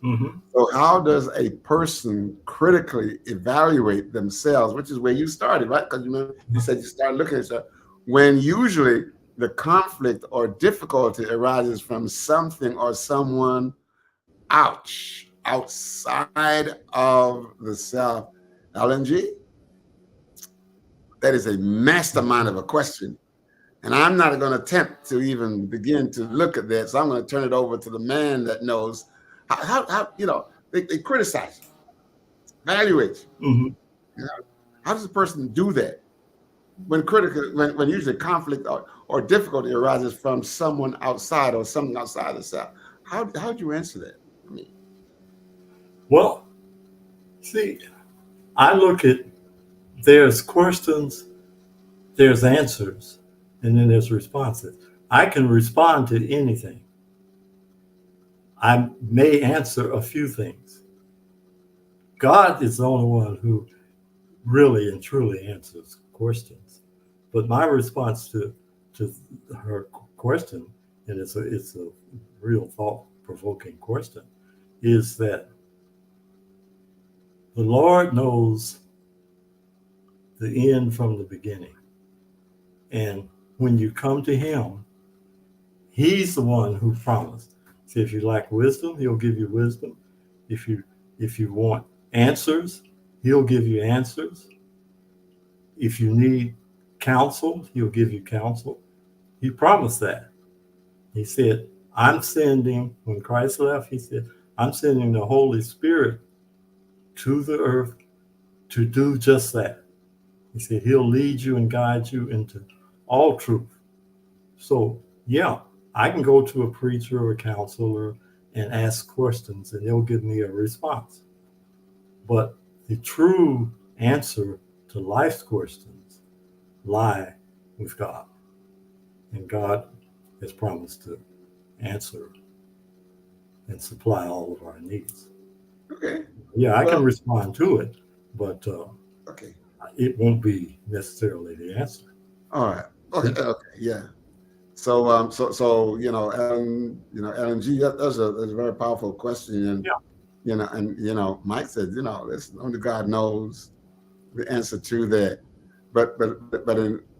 Mm-hmm. So how does a person critically evaluate themselves, which is where you started, right? Because you said you started looking at yourself when usually the conflict or difficulty arises from something or someone outside of the self. LNG, that is a mastermind of a question. And I'm not going to attempt to even begin to look at that. So I'm going to turn it over to the man that knows how they criticize you, evaluate you. Mm-hmm. You know, how does a person do that when usually conflict or difficulty arises from someone outside or something outside the self? How do you answer that? I mean, Well, see, I look at there's questions, there's answers, and then there's responses. I can respond to anything. I may answer a few things. God is the only one who really and truly answers questions. But my response to her question, and it's a real thought-provoking question, is that the Lord knows the end from the beginning. And when you come to him, he's the one who promised. So if you lack wisdom, he'll give you wisdom. If you want answers, he'll give you answers. If you need counsel, he'll give you counsel. He promised that. He said, when Christ left, he said, I'm sending the Holy Spirit to the earth to do just that. He said, he'll lead you and guide you into all truth. So, yeah, I can go to a preacher or a counselor and ask questions and they'll give me a response. But the true answer to life's questions lie with God. And God has promised to answer and supply all of our needs. okay. Yeah, I can respond to it, but okay. It won't be necessarily the answer. All right. Okay. Yeah. So LNG, that's a very powerful question, and Mike said, listen, only God knows the answer to that. But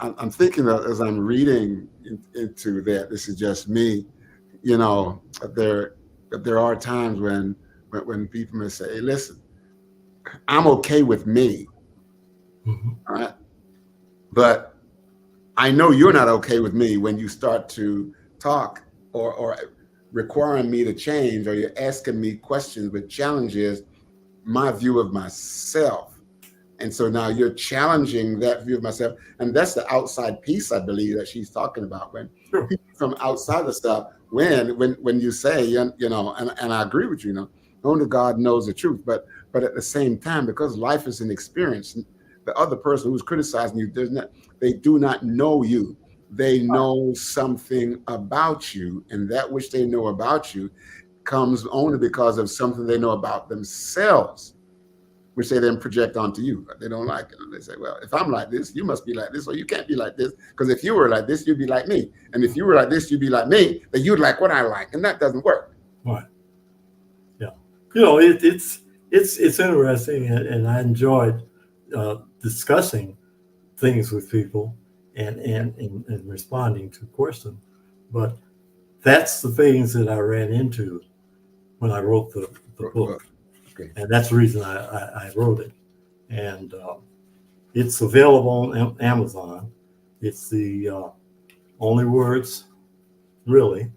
I'm thinking that as I'm reading into that, this is just me. There are times when people may say, hey, listen, I'm okay with me. Mm-hmm. All right. But I know you're not okay with me when you start to talk or requiring me to change, or you're asking me questions which challenges my view of myself. And so now you're challenging that view of myself. And that's the outside piece, I believe, that she's talking about. When people from outside the stuff, when you say, and I agree with you, only God knows the truth. But at the same time, because life is an experience, the other person who's criticizing you, they do not know you. They know something about you, and that which they know about you comes only because of something they know about themselves, which they then project onto you. But they don't like it. They say, well, if I'm like this, you must be like this, or you can't be like this, because if you were like this, you'd be like me. And if you were like this, you'd be like me, then you'd like what I like. And that doesn't work. Right. Yeah. It's interesting, and I enjoyed discussing things with people and responding to questions. But that's the things that I ran into when I wrote the book. Okay. And that's the reason I wrote it. And it's available on Amazon. It's the only words, really.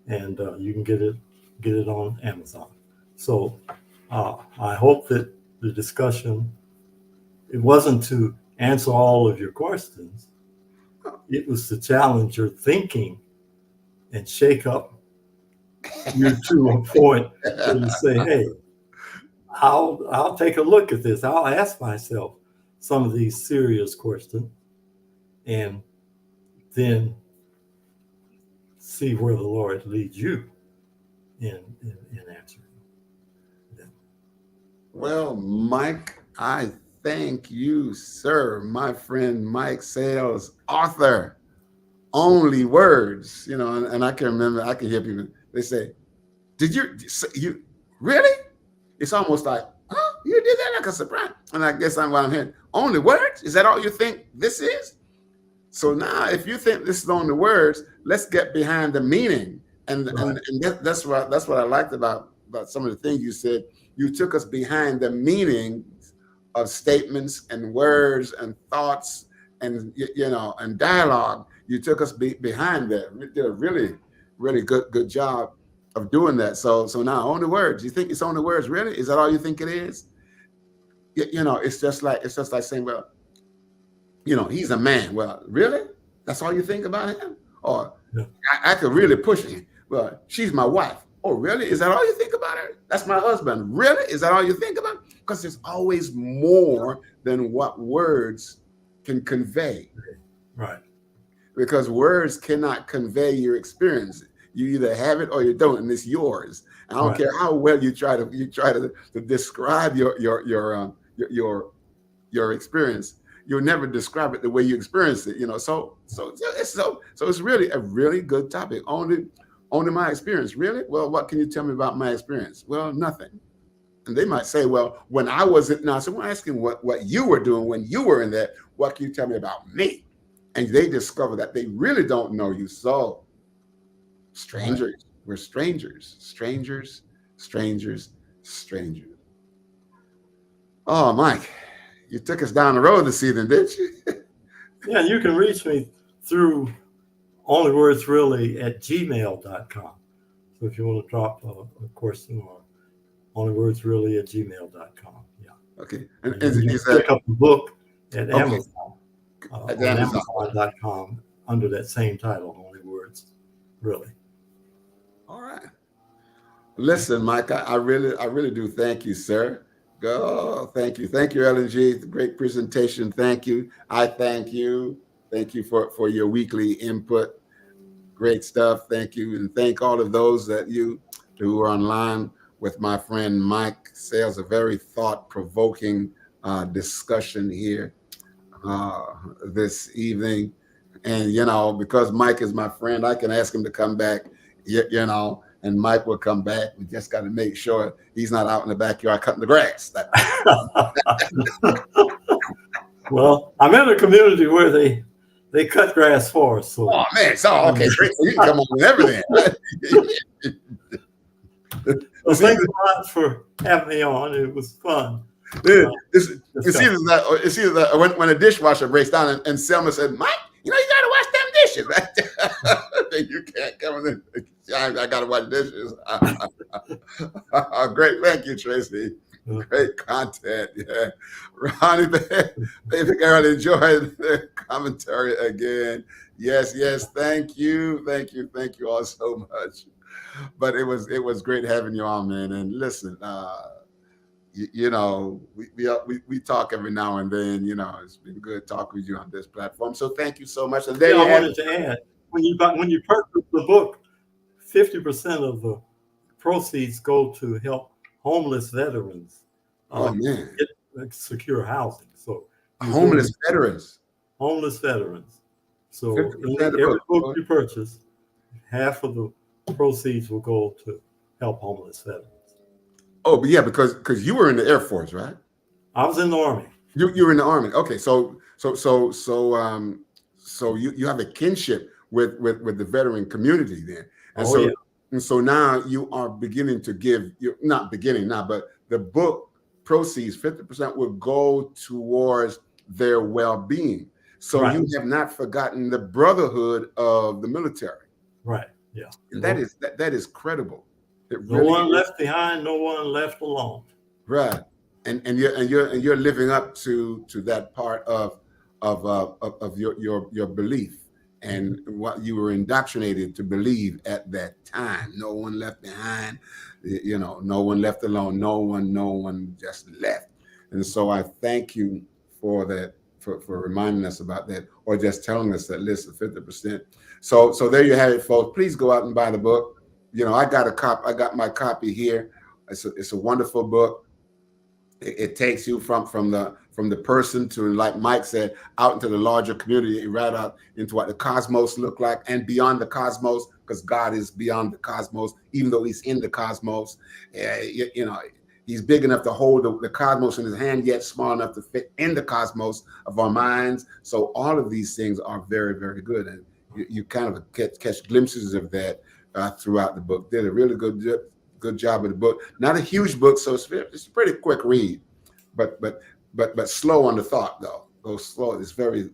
And you can get it on Amazon. So I hope that the discussion, it wasn't to answer all of your questions. It was to challenge your thinking and shake up you to a point where you say, hey, I'll take a look at this. I'll ask myself some of these serious questions and then see where the Lord leads you in answering them. Well, Mike, I thank you, sir. My friend Mike Sales, author, Only Words. You know, and I can remember, I can hear people, they say, did you really? It's almost like, oh, you did that like a surprise. And I guess what I'm hearing, Only Words? Is that all you think this is? So now, if you think this is only words, let's get behind the meaning. And Right. and that's what I liked about some of the things you said. You took us behind the meaning of statements and words and thoughts and and dialogue. You took us behind that. You did a really good job of doing that. So now, only words. You think it's only words? Really? Is that all you think it is? It's just like saying, well, he's a man. Well, really? That's all you think about him? Or Yeah. I could really push him. Well, she's my wife. Oh, really? Is that all you think about her? That's my husband. Really? Is that all you think about? Because there's always more than what words can convey. Right. Because words cannot convey your experience. You either have it or you don't, and it's yours. I don't care how well you try to describe your experience. You'll never describe it the way you experience it. So it's really a really good topic. Only my experience. Really? Well, what can you tell me about my experience? Well, nothing. And they might say, well, when I was now, so we're asking what you were doing when you were in that. What can you tell me about me? And they discover that they really don't know you. So strangers, right. We're strangers. Oh, Mike, you took us down the road this evening, didn't you? Yeah, you can reach me through onlywordsreally@gmail.com. So if you want to drop a question or onlywordsreally@gmail.com. Yeah. Okay. And you can pick up the book at Amazon. At on Amazon.com under that same title, Only Words Really. All right. Listen, Mike, I really do thank you, sir. Go, thank you, Ellen G. Great presentation. Thank you. I thank you. Thank you for your weekly input. Great stuff. Thank you, and thank all of those who are online with my friend Mike Sales. A very thought-provoking discussion here this evening. And because Mike is my friend, I can ask him to come back. And Mike will come back. We just got to make sure he's not out in the backyard cutting the grass. Well, I'm in a community where they cut grass for us. So. Oh man, so okay, great. You can come on with everything. Well, thanks a lot for having me on. It was fun. It's either that when a dishwasher breaks down and Selma said, Mike, you gotta wash them dishes. You can't come in. I gotta wash dishes. Great, thank you, Tracy. Great content. Yeah, Ronnie, baby girl, enjoyed the commentary again. Yes, thank you all so much. But it was great having you on, man. And listen, we talk every now and then. It's been good talking with you on this platform. So thank you so much. And there I wanted to add, when you purchase the book, 50% of the proceeds go to help homeless veterans. Man, get secure housing. So homeless veterans. So every book you purchase, half of the proceeds will go to help homeless veterans. Oh, but yeah, because you were in the Air Force, right? I was in the Army. You were in the Army. Okay, so you have a kinship with the veteran community then. And and so now you are beginning to give. You're not beginning now, but the book proceeds 50% will go towards their well-being. So you have not forgotten the brotherhood of the military. Right. Yeah. And that is credible. No one left behind, no one left alone. Right. And you're living up to that part of your belief and what you were indoctrinated to believe at that time. No one left behind, no one left alone, no one just left. And so I thank you for that, for reminding us about that, or just telling us that list of 50%. So there you have it, folks. Please go out and buy the book. I got my copy here. It's a wonderful book. It takes you from the person to, like Mike said, out into the larger community, right out into what the cosmos look like and beyond the cosmos, because God is beyond the cosmos, even though he's in the cosmos. He's big enough to hold the cosmos in his hand, yet small enough to fit in the cosmos of our minds. So all of these things are very, very good. And you kind of catch glimpses of that throughout the book. Did a really good job with the book. Not a huge book, so it's a pretty quick read, but slow on the thought though. Go slow. It's very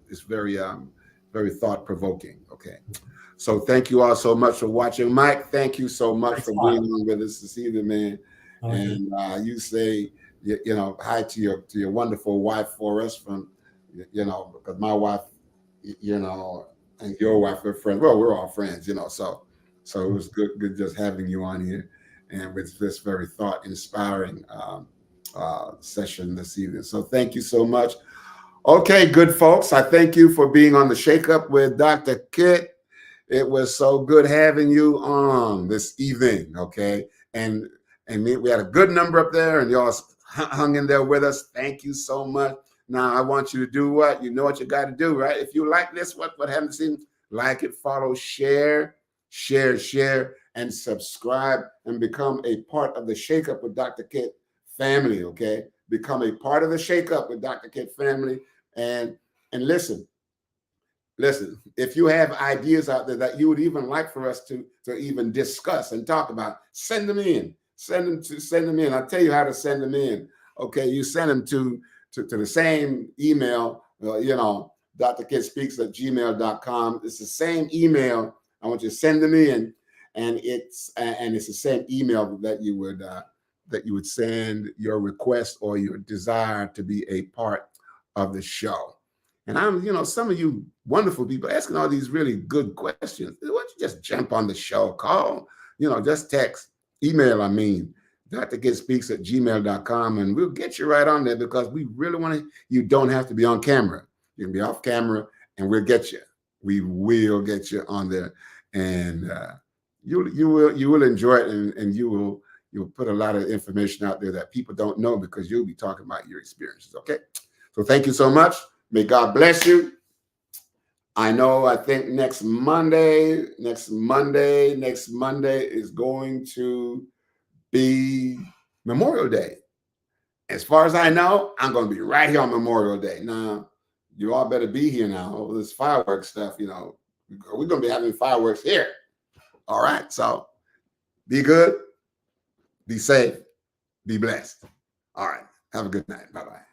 thought provoking. Okay, so thank you all so much for watching. Mike, thank you so much for being on with us this evening, man. And you say hi to your wonderful wife for us, from because my wife, and your wife are friends. Well, we're all friends, so it was good just having you on here, and with this very thought-inspiring session this evening. So thank you so much. Okay, good folks, I thank you for being on the Shake Up with Dr. Kit. It was so good having you on this evening, okay? And we had a good number up there, and y'all hung in there with us. Thank you so much. Now, I want you to do what? You know what you got to do, right? If you like this, what haven't seen, like it, follow, share, and subscribe, and become a part of the Shake Up with Dr. Kit family, okay? Become a part of the Shake Up with Dr. Kit family. And listen, if you have ideas out there that you would even like for us to even discuss and talk about, send them in. Send them in. I'll tell you how to send them in. Okay, you send them to the same email, drkitspeaks@gmail.com. It's the same email. I want you to send them in, and it's the same email that you would send your request or your desire to be a part of the show. And I'm, some of you wonderful people asking all these really good questions. Why don't you just jump on the show? Call, just text, email, drkitspeaks@gmail.com, and we'll get you right on there, because we really want to. You don't have to be on camera. You can be off camera, and we'll get you. We will get you on there, and you will enjoy it, and you'll put a lot of information out there that people don't know, because you'll be talking about your experiences. Okay, so thank you so much. May God bless you. I think next Monday is going to be Memorial Day. As far as I know, I'm going to be right here on Memorial Day. Now, you all better be here now. All this fireworks stuff, we're going to be having fireworks here. All right, so be good, be safe, be blessed. All right, have a good night. Bye-bye.